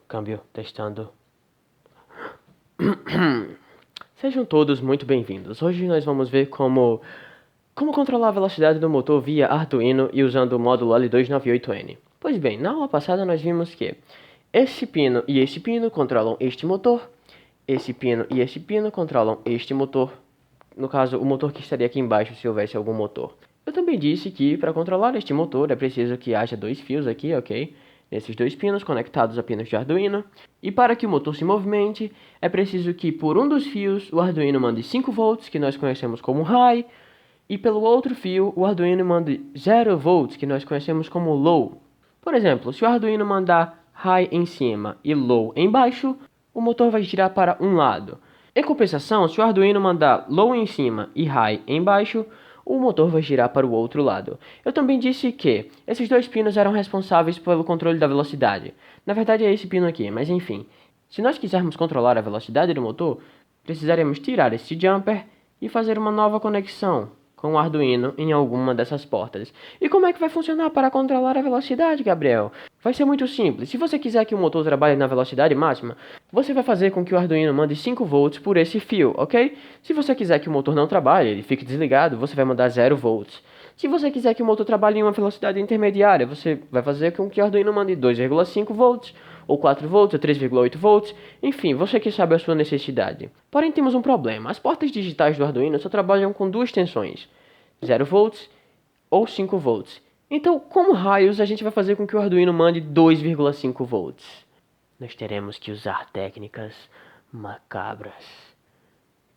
Câmbio, testando. Sejam todos muito bem-vindos. Hoje nós vamos ver como controlar a velocidade do motor via Arduino e usando o módulo L298N. Pois bem, na aula passada nós vimos que esse pino e esse pino controlam este motor, esse pino e esse pino controlam este motor, no caso, o motor que estaria aqui embaixo se houvesse algum motor. Eu também disse que para controlar este motor é preciso que haja dois fios aqui, ok? Nesses dois pinos conectados a pinos de Arduino. E para que o motor se movimente, é preciso que por um dos fios o Arduino mande 5 volts, que nós conhecemos como high, e pelo outro fio o Arduino mande 0 volts, que nós conhecemos como low. Por exemplo, se o Arduino mandar high em cima e low embaixo, o motor vai girar para um lado. Em compensação, se o Arduino mandar low em cima e high embaixo, o motor vai girar para o outro lado. Eu também disse que esses dois pinos eram responsáveis pelo controle da velocidade. Na verdade é esse pino aqui, mas enfim. Se nós quisermos controlar a velocidade do motor, precisaremos tirar este jumper e fazer uma nova conexão com o Arduino em alguma dessas portas. E como é que vai funcionar para controlar a velocidade, Gabriel? Vai ser muito simples. Se você quiser que o motor trabalhe na velocidade máxima, você vai fazer com que o Arduino mande 5 volts por esse fio, ok? Se você quiser que o motor não trabalhe, ele fique desligado, você vai mandar 0 volts. Se você quiser que o motor trabalhe em uma velocidade intermediária, você vai fazer com que o Arduino mande 2,5 volts, ou 4 volts, ou 3,8 volts, enfim, você que sabe a sua necessidade. Porém, temos um problema. As portas digitais do Arduino só trabalham com duas tensões, 0 volts ou 5 volts. Então, como raios a gente vai fazer com que o Arduino mande 2,5 volts? Nós teremos que usar técnicas macabras.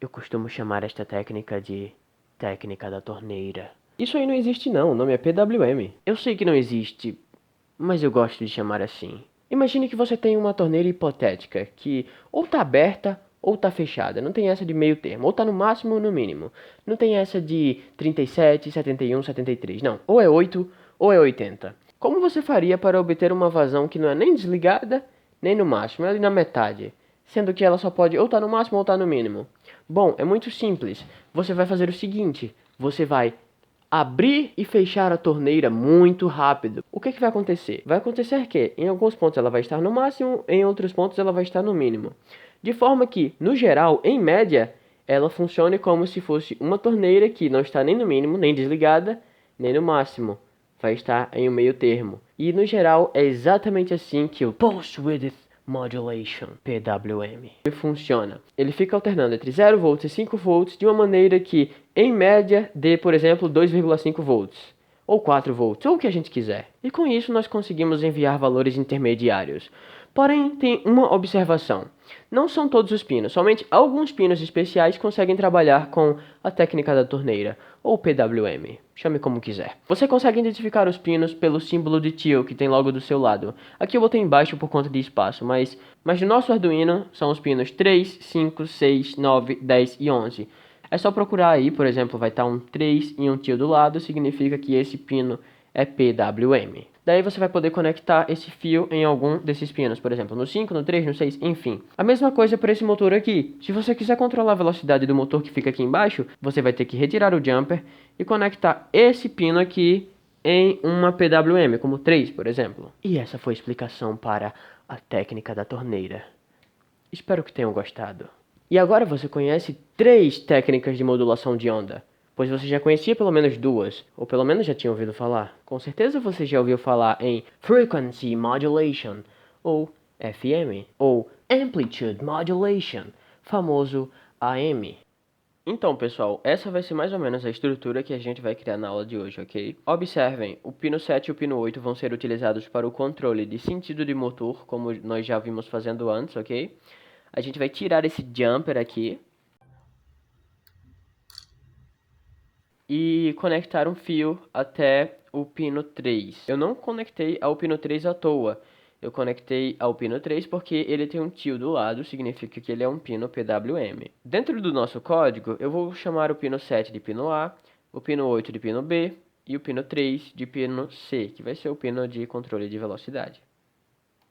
Eu costumo chamar esta técnica de técnica da torneira. Isso aí não existe não, o nome é PWM. Eu sei que não existe, mas eu gosto de chamar assim. Imagine que você tem uma torneira hipotética que ou tá aberta ou tá fechada. Não tem essa de meio termo. Ou tá no máximo ou no mínimo. Não tem essa de 37, 71, 73. Não. Ou é 8 ou é 80. Como você faria para obter uma vazão que não é nem desligada, nem no máximo? É ali na metade. Sendo que ela só pode ou tá no máximo ou tá no mínimo. Bom, é muito simples. Você vai fazer o seguinte. Você vai abrir e fechar a torneira muito rápido. O que vai acontecer? Vai acontecer que em alguns pontos ela vai estar no máximo, em outros pontos ela vai estar no mínimo. De forma que, no geral, em média, ela funcione como se fosse uma torneira que não está nem no mínimo, nem desligada, nem no máximo. Vai estar em um meio termo. E, no geral, é exatamente assim que o Pulse Width Modulation, PWM, funciona. Ele fica alternando entre 0 volts e 5 volts de uma maneira que, em média, dê, por exemplo, 2,5 volts, ou 4 volts, ou o que a gente quiser. E com isso nós conseguimos enviar valores intermediários. Porém, tem uma observação. Não são todos os pinos, somente alguns pinos especiais conseguem trabalhar com a técnica da torneira, ou PWM, chame como quiser. Você consegue identificar os pinos pelo símbolo de tio que tem logo do seu lado. Aqui eu botei embaixo por conta de espaço, mas no nosso Arduino são os pinos 3, 5, 6, 9, 10 e 11. É só procurar aí, por exemplo, vai estar um 3 e um tio do lado, significa que esse pino é PWM. Daí você vai poder conectar esse fio em algum desses pinos, por exemplo, no 5, no 3, no 6, enfim. A mesma coisa para esse motor aqui. Se você quiser controlar a velocidade do motor que fica aqui embaixo, você vai ter que retirar o jumper e conectar esse pino aqui em uma PWM, como 3, por exemplo. E essa foi a explicação para a técnica da torneira. Espero que tenham gostado. E agora você conhece 3 técnicas de modulação de onda. Pois você já conhecia pelo menos 2, ou pelo menos já tinha ouvido falar. Com certeza você já ouviu falar em Frequency Modulation, ou FM, ou Amplitude Modulation, famoso AM. Então, pessoal, essa vai ser mais ou menos a estrutura que a gente vai criar na aula de hoje, ok? Observem, o pino 7 e o pino 8 vão ser utilizados para o controle de sentido de motor, como nós já vimos fazendo antes, ok? A gente vai tirar esse jumper aqui e conectar um fio até o pino 3. Eu não conectei ao pino 3 à toa. Eu conectei ao pino 3 porque ele tem um tio do lado, significa que ele é um pino PWM. Dentro do nosso código, eu vou chamar o pino 7 de pino A, o pino 8 de pino B e o pino 3 de pino C, que vai ser o pino de controle de velocidade.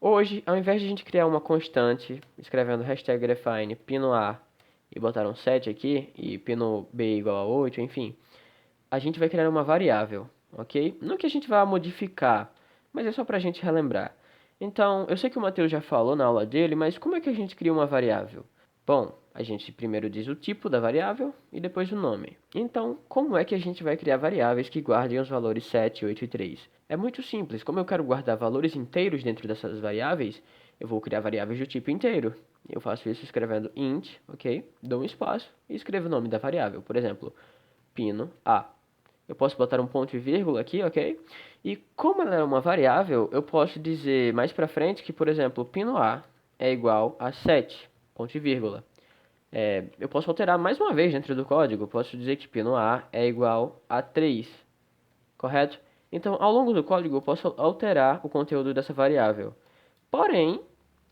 Hoje, ao invés de a gente criar uma constante, escrevendo #define pino A e botar um 7 aqui, e pino B igual a 8, enfim, a gente vai criar uma variável, ok? Não que a gente vá modificar, mas é só para a gente relembrar. Então, eu sei que o Matheus já falou na aula dele, mas como é que a gente cria uma variável? Bom, a gente primeiro diz o tipo da variável e depois o nome. Então, como é que a gente vai criar variáveis que guardem os valores 7, 8 e 3? É muito simples. Como eu quero guardar valores inteiros dentro dessas variáveis, eu vou criar variáveis do tipo inteiro. Eu faço isso escrevendo int, ok? Dou um espaço e escrevo o nome da variável. Por exemplo, pino A. Eu posso botar um ponto e vírgula aqui, ok? E como ela é uma variável, eu posso dizer mais pra frente que, por exemplo, pino A é igual a 7, ponto e vírgula. Eu posso alterar mais uma vez dentro do código. Eu posso dizer que pino A é igual a 3, correto? Então, ao longo do código, eu posso alterar o conteúdo dessa variável. Porém,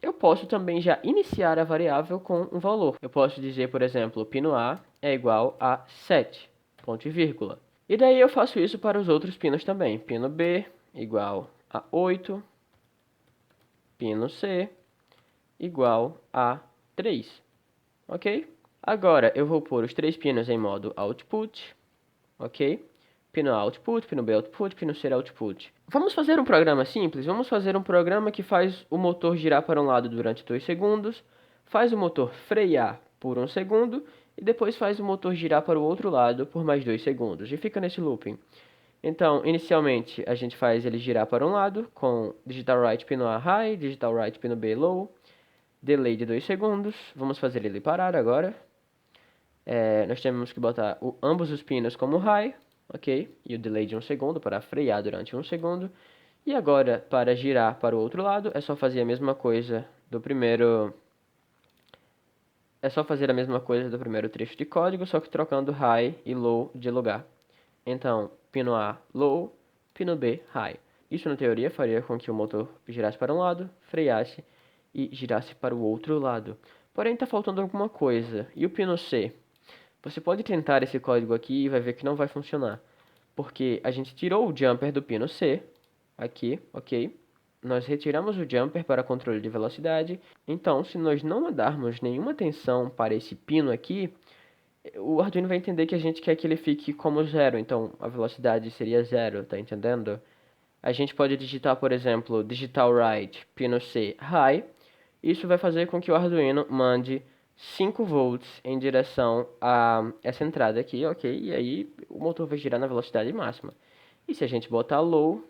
eu posso também já iniciar a variável com um valor. Eu posso dizer, por exemplo, pino A é igual a 7, ponto e vírgula. E daí eu faço isso para os outros pinos também. Pino B igual a 8, pino C igual a 3, ok? Agora eu vou pôr os três pinos em modo output, ok? Pino A output, pino B output, pino C output. Vamos fazer um programa simples? Vamos fazer um programa que faz o motor girar para um lado durante 2 segundos, faz o motor frear por 1 segundo e depois faz o motor girar para o outro lado por mais 2 segundos. E fica nesse looping. Então, inicialmente, a gente faz ele girar para um lado, com digital right pino A high, digital right pino B low, delay de 2 segundos. Vamos fazer ele parar agora. Nós temos que botar ambos os pinos como high, ok? E o delay de 1 segundo para frear durante 1 segundo. E agora, para girar para o outro lado, é só fazer a mesma coisa do primeiro... É só fazer a mesma coisa do primeiro trecho de código, só que trocando high e low de lugar. Então, pino A low, pino B high. Isso, na teoria, faria com que o motor girasse para um lado, freasse e girasse para o outro lado. Porém, está faltando alguma coisa. E o pino C? Você pode tentar esse código aqui e vai ver que não vai funcionar. Porque a gente tirou o jumper do pino C, aqui, ok? Nós retiramos o jumper para controle de velocidade. Então, se nós não darmos nenhuma atenção para esse pino aqui, o Arduino vai entender que a gente quer que ele fique como zero. Então, a velocidade seria zero, tá entendendo? A gente pode digitar, por exemplo, digital right, pino C, high. Isso vai fazer com que o Arduino mande 5 volts em direção a essa entrada aqui, ok? E aí o motor vai girar na velocidade máxima. E se a gente botar low,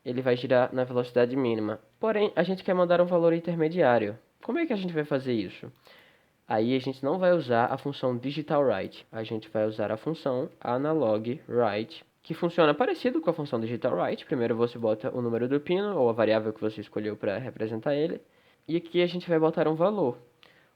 ele vai girar na velocidade mínima. Porém, a gente quer mandar um valor intermediário. Como é que a gente vai fazer isso? Aí a gente não vai usar a função digital write, a gente vai usar a função analog write, que funciona parecido com a função digital write. Primeiro você bota o número do pino, ou a variável que você escolheu para representar ele, e aqui a gente vai botar um valor.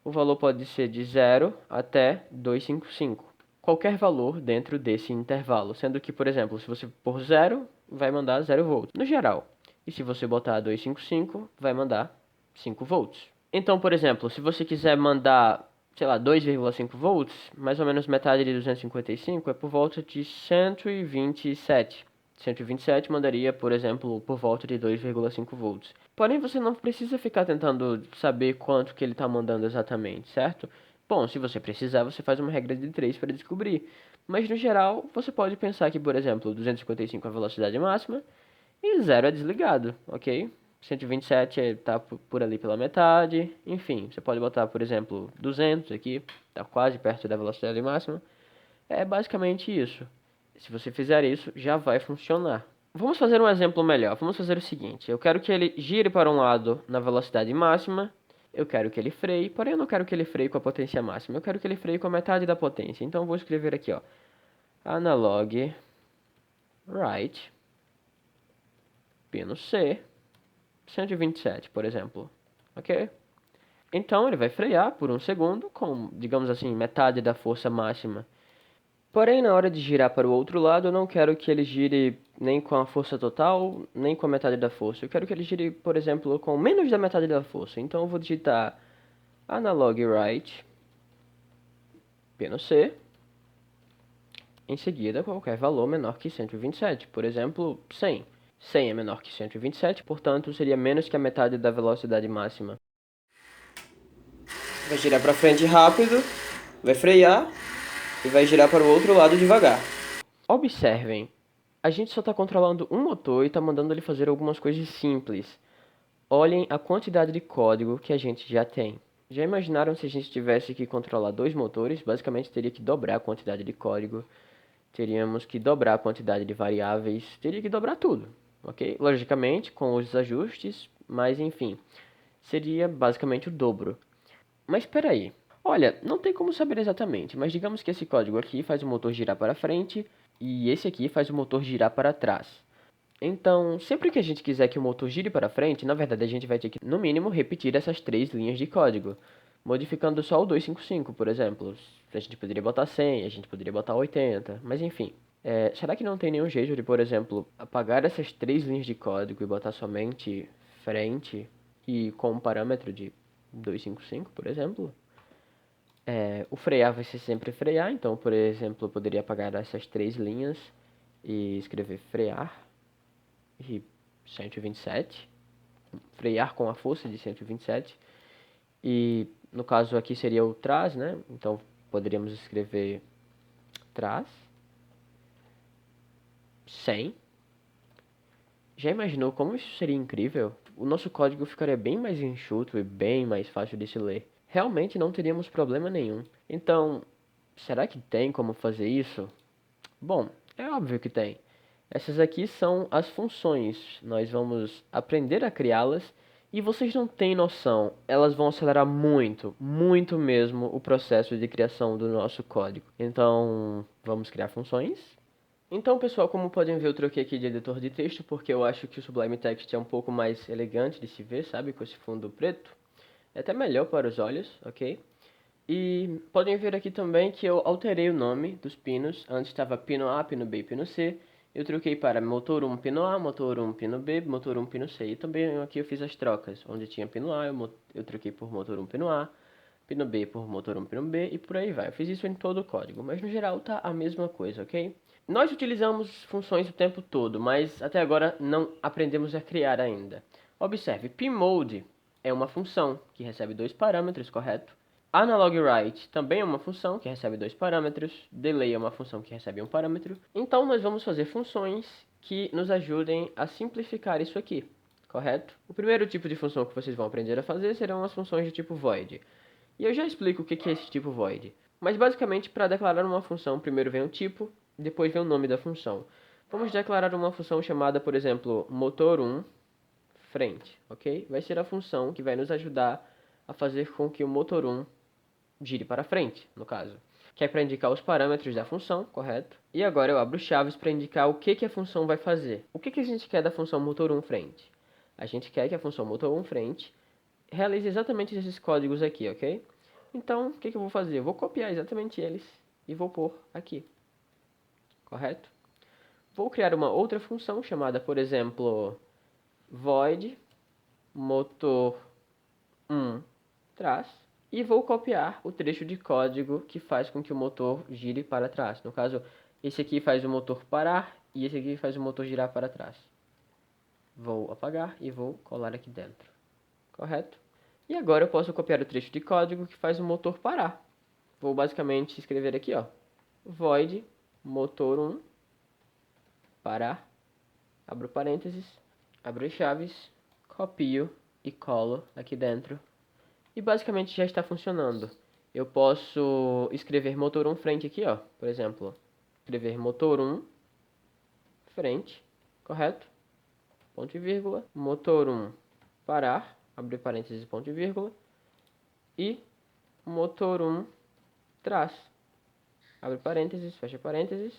O valor pode ser de 0 até 255. Qualquer valor dentro desse intervalo, sendo que, por exemplo, se você pôr 0, vai mandar 0 volts, no geral. E se você botar 255, vai mandar 5 volts. Então, por exemplo, se você quiser mandar, sei lá, 2,5 volts, mais ou menos metade de 255 é por volta de 127. 127 mandaria, por exemplo, por volta de 2,5 volts. Porém, você não precisa ficar tentando saber quanto que ele está mandando exatamente, certo? Bom, se você precisar, você faz uma regra de 3 para descobrir. Mas, no geral, você pode pensar que, por exemplo, 255 é a velocidade máxima e 0 é desligado, ok? 127 está por ali pela metade. Enfim, você pode botar, por exemplo, 200 aqui, está quase perto da velocidade máxima. É basicamente isso. Se você fizer isso, já vai funcionar. Vamos fazer um exemplo melhor. Vamos fazer o seguinte. Eu quero que ele gire para um lado na velocidade máxima. Eu quero que ele freie, porém eu não quero que ele freie com a potência máxima. Eu quero que ele freie com a metade da potência. Então eu vou escrever aqui, ó, analog write pino C 127, por exemplo. Ok? Então ele vai frear por 1 segundo com, digamos assim, metade da força máxima. Porém, na hora de girar para o outro lado, eu não quero que ele gire nem com a força total, nem com a metade da força. Eu quero que ele gire, por exemplo, com menos da metade da força. Então eu vou digitar analog write pino C. Em seguida, qualquer valor menor que 127. Por exemplo, 100. 100 é menor que 127, portanto, seria menos que a metade da velocidade máxima. Vai girar para frente rápido, vai frear e vai girar para o outro lado devagar. Observem, a gente só está controlando um motor e está mandando ele fazer algumas coisas simples. olhem a quantidade de código que a gente já tem. Já imaginaram se a gente tivesse que controlar dois motores? Basicamente teria que dobrar a quantidade de código, teríamos que dobrar a quantidade de variáveis, teria que dobrar tudo, ok? Logicamente, com os ajustes, mas enfim, seria basicamente o dobro. Mas espera aí, olha, não tem como saber exatamente, mas digamos que esse código aqui faz o motor girar para frente e esse aqui faz o motor girar para trás. Então, sempre que a gente quiser que o motor gire para frente, na verdade a gente vai ter que, no mínimo, repetir essas três linhas de código, modificando só o 255, por exemplo. A gente poderia botar 100, a gente poderia botar 80, mas enfim. Será que não tem nenhum jeito de, por exemplo, apagar essas três linhas de código e botar somente frente e com um parâmetro de 255, por exemplo? O frear vai ser sempre frear, então, por exemplo, eu poderia apagar essas três linhas e escrever frear e 127, frear com a força de 127, e no caso aqui seria o trás, né? Então poderíamos escrever trás 100. Já imaginou como isso seria incrível? O nosso código ficaria bem mais enxuto e bem mais fácil de se ler. Realmente não teríamos problema nenhum. Então, será que tem como fazer isso? Bom, é óbvio que tem. Essas aqui são as funções. Nós vamos aprender a criá-las e vocês não têm noção, elas vão acelerar muito, muito mesmo o processo de criação do nosso código. Então, vamos criar funções. Então, pessoal, como podem ver, eu troquei aqui de editor de texto porque eu acho que o Sublime Text é um pouco mais elegante de se ver, sabe? Com esse fundo preto. É até melhor para os olhos, ok? E podem ver aqui também que eu alterei o nome dos pinos. Antes estava pino A, pino B e pino C. Eu troquei para motor 1 pino A, motor 1 pino B, motor 1 pino C. E também aqui eu fiz as trocas. Onde tinha pino A, eu troquei por motor 1 pino A, pino B por motor 1 pino B e por aí vai. Eu fiz isso em todo o código, mas no geral tá a mesma coisa, ok? Nós utilizamos funções o tempo todo, mas até agora não aprendemos a criar ainda. Observe, pmode é uma função que recebe dois parâmetros, correto? AnalogWrite também é uma função que recebe dois parâmetros. Delay é uma função que recebe um parâmetro. Então nós vamos fazer funções que nos ajudem a simplificar isso aqui, correto? O primeiro tipo de função que vocês vão aprender a fazer serão as funções de tipo void. E eu já explico o que é esse tipo void. Mas basicamente, para declarar uma função, primeiro vem o tipo, depois vem o nome da função. Vamos declarar uma função chamada, por exemplo, motor1 frente, ok? Vai ser a função que vai nos ajudar a fazer com que o motor1 gire para frente, no caso. Que é para indicar os parâmetros da função, correto? E agora eu abro chaves para indicar o que a função vai fazer. O que a gente quer da função motor1 frente? A gente quer que a função motor1 frente realize exatamente esses códigos aqui, ok? Então, o que eu vou fazer? Eu vou copiar exatamente eles e vou pôr aqui, correto? Vou criar uma outra função chamada, por exemplo, void motor1 trás e vou copiar o trecho de código que faz com que o motor gire para trás. No caso, esse aqui faz o motor parar e esse aqui faz o motor girar para trás. Vou apagar e vou colar aqui dentro, correto? E agora eu posso copiar o trecho de código que faz o motor parar. Vou basicamente escrever aqui, ó, void motor1 parar, abro parênteses, abro chaves, copio e colo aqui dentro. E basicamente já está funcionando. Eu posso escrever motor1 frente aqui, ó, por exemplo, escrever motor1 frente, correto? Ponto e vírgula, motor1 parar, abrir parênteses, ponto e vírgula, e motor1 trás, abre parênteses, fecha parênteses,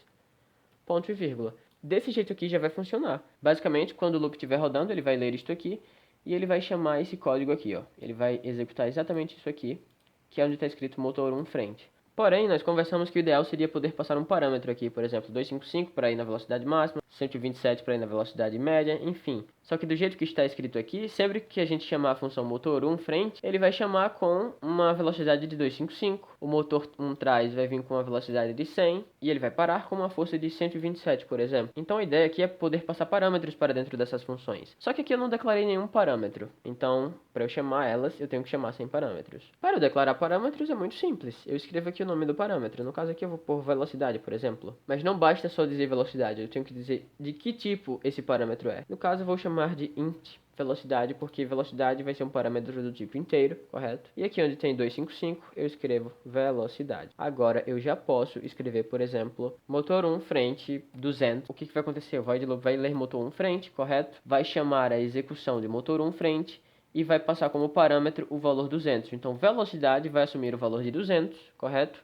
ponto e vírgula. Desse jeito aqui já vai funcionar. Basicamente, quando o loop estiver rodando, ele vai ler isto aqui e ele vai chamar esse código aqui, ó. Ele vai executar exatamente isso aqui, que é onde está escrito motor1 frente. Porém, nós conversamos que o ideal seria poder passar um parâmetro aqui, por exemplo, 255 para ir na velocidade máxima, 127 para ir na velocidade média, enfim. Só que do jeito que está escrito aqui, sempre que a gente chamar a função motor1 frente, ele vai chamar com uma velocidade de 255, o motor 1 trás vai vir com uma velocidade de 100 e ele vai parar com uma força de 127, por exemplo. Então a ideia aqui é poder passar parâmetros para dentro dessas funções. Só que aqui eu não declarei nenhum parâmetro, então para eu chamar elas, eu tenho que chamar sem parâmetros. Para eu declarar parâmetros é muito simples, eu escrevo aqui o nome do parâmetro. No caso aqui eu vou pôr velocidade, por exemplo. Mas não basta só dizer velocidade, eu tenho que dizer dizer de que tipo esse parâmetro é. No caso, eu vou chamar de int velocidade, porque velocidade vai ser um parâmetro do tipo inteiro, correto? E aqui onde tem 255, eu escrevo velocidade. Agora, eu já posso escrever, por exemplo, motor 1 frente 200. O que vai acontecer? O void loop vai ler motor 1 frente, correto? Vai chamar a execução de motor 1 frente e vai passar como parâmetro o valor 200. Então, velocidade vai assumir o valor de 200, correto?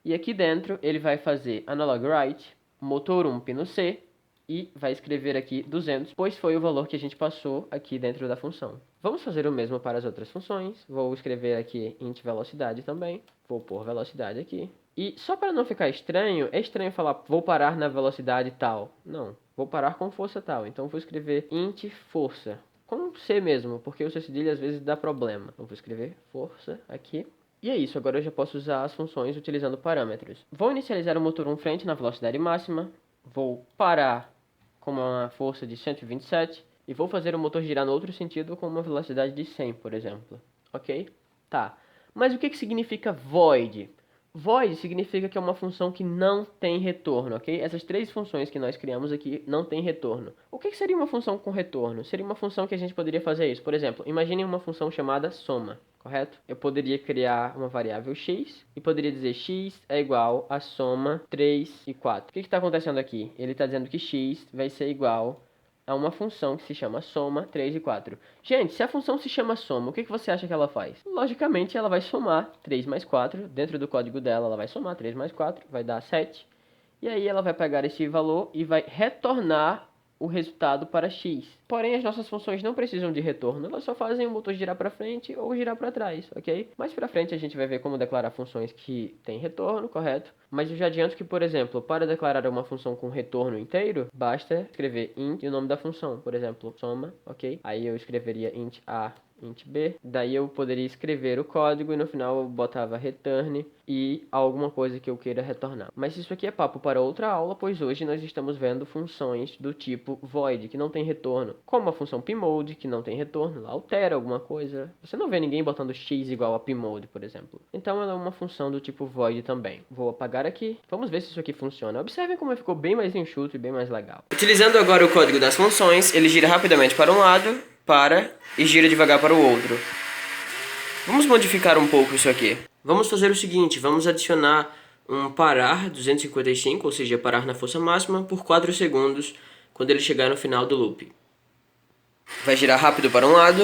E aqui dentro, ele vai fazer analog write, motor 1 pino C, e vai escrever aqui 200, pois foi o valor que a gente passou aqui dentro da função. Vamos fazer o mesmo para as outras funções. Vou escrever aqui int velocidade também. Vou pôr velocidade aqui. E só para não ficar estranho, é estranho falar vou parar na velocidade tal. Não, vou parar com força tal. Então vou escrever int força, com C mesmo, porque o C cedilha às vezes dá problema. Então vou escrever força aqui. E é isso, agora eu já posso usar as funções utilizando parâmetros. Vou inicializar o motor 1 frente na velocidade máxima. Vou parar com uma força de 127 e vou fazer o motor girar no outro sentido com uma velocidade de 100, por exemplo. Ok? Tá. Mas o que significa void? Void significa que é uma função que não tem retorno, ok? Essas três funções que nós criamos aqui não tem retorno. O que seria uma função com retorno? Seria uma função que a gente poderia fazer isso. Por exemplo, imagine uma função chamada soma, correto? Eu poderia criar uma variável x e poderia dizer x é igual a soma 3 e 4. O que está acontecendo aqui? Ele está dizendo que x vai ser igual a uma função que se chama soma 3 e 4. Gente, se a função se chama soma, o que você acha que ela faz? Logicamente, ela vai somar 3 mais 4. Dentro do código dela, ela vai somar 3 mais 4, vai dar 7. E aí ela vai pegar esse valor e vai retornar o resultado para x. Porém, as nossas funções não precisam de retorno, elas só fazem o motor girar para frente ou girar para trás, ok? Mais para frente a gente vai ver como declarar funções que têm retorno, correto? Mas eu já adianto que, por exemplo, para declarar uma função com retorno inteiro, basta escrever int e o nome da função, por exemplo, soma, ok? Aí eu escreveria int a, int b, daí eu poderia escrever o código e no final eu botava return e alguma coisa que eu queira retornar. Mas isso aqui é papo para outra aula, pois hoje nós estamos vendo funções do tipo void, que não tem retorno, como a função pmode, que não tem retorno, ela altera alguma coisa. Você não vê ninguém botando x igual a pmode, por exemplo. Então ela é uma função do tipo void também. Vou apagar aqui, vamos ver se isso aqui funciona. Observem como ficou bem mais enxuto e bem mais legal. Utilizando agora o código das funções, ele gira rapidamente para um lado, e gira devagar para o outro. Vamos modificar um pouco isso aqui. Vamos fazer o seguinte, vamos adicionar um parar 255, ou seja, parar na força máxima, por 4 segundos, quando ele chegar no final do loop. Vai girar rápido para um lado,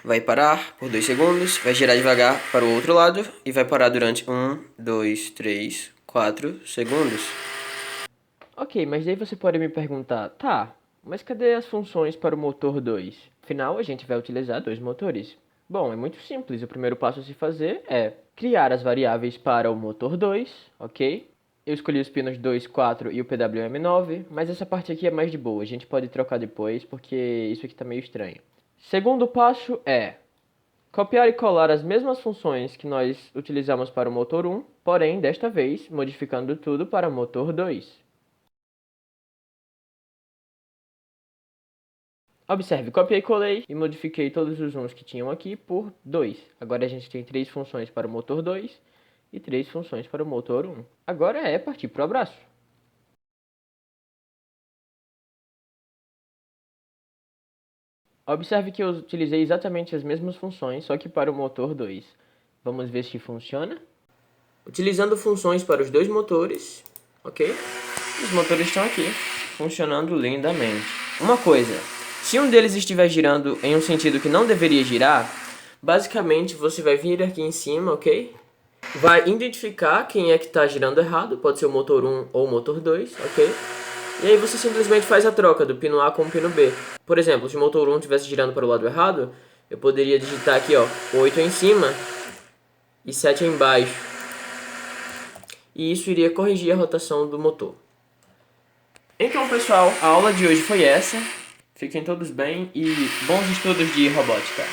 vai parar por 2 segundos, vai girar devagar para o outro lado, e vai parar durante 1, 2, 3, 4 segundos. Ok, mas daí você pode me perguntar, tá, mas cadê as funções para o motor 2? Afinal, a gente vai utilizar 2 motores. Bom, é muito simples. O primeiro passo a se fazer é criar as variáveis para o motor 2, ok? Eu escolhi os pinos 2, 4 e o PWM9, mas essa parte aqui é mais de boa. A gente pode trocar depois, porque isso aqui tá meio estranho. Segundo passo é copiar e colar as mesmas funções que nós utilizamos para o motor 1, porém, desta vez, modificando tudo para o motor 2. Observe, copiei e colei e modifiquei todos os 1s que tinham aqui por 2. Agora a gente tem 3 funções para o motor 2 e 3 funções para o motor 1. Agora é partir para o abraço. Observe que eu utilizei exatamente as mesmas funções, só que para o motor 2. Vamos ver se funciona. Utilizando funções para os 2 motores, ok? Os motores estão aqui, funcionando lindamente. Uma coisa, se um deles estiver girando em um sentido que não deveria girar, basicamente você vai vir aqui em cima, ok? Vai identificar quem é que está girando errado, pode ser o motor 1 ou o motor 2, ok? E aí você simplesmente faz a troca do pino A com o pino B. Por exemplo, se o motor 1 estivesse girando para o lado errado, eu poderia digitar aqui, ó, 8 em cima e 7 embaixo. E isso iria corrigir a rotação do motor. Então, pessoal, a aula de hoje foi essa. Fiquem todos bem e bons estudos de robótica.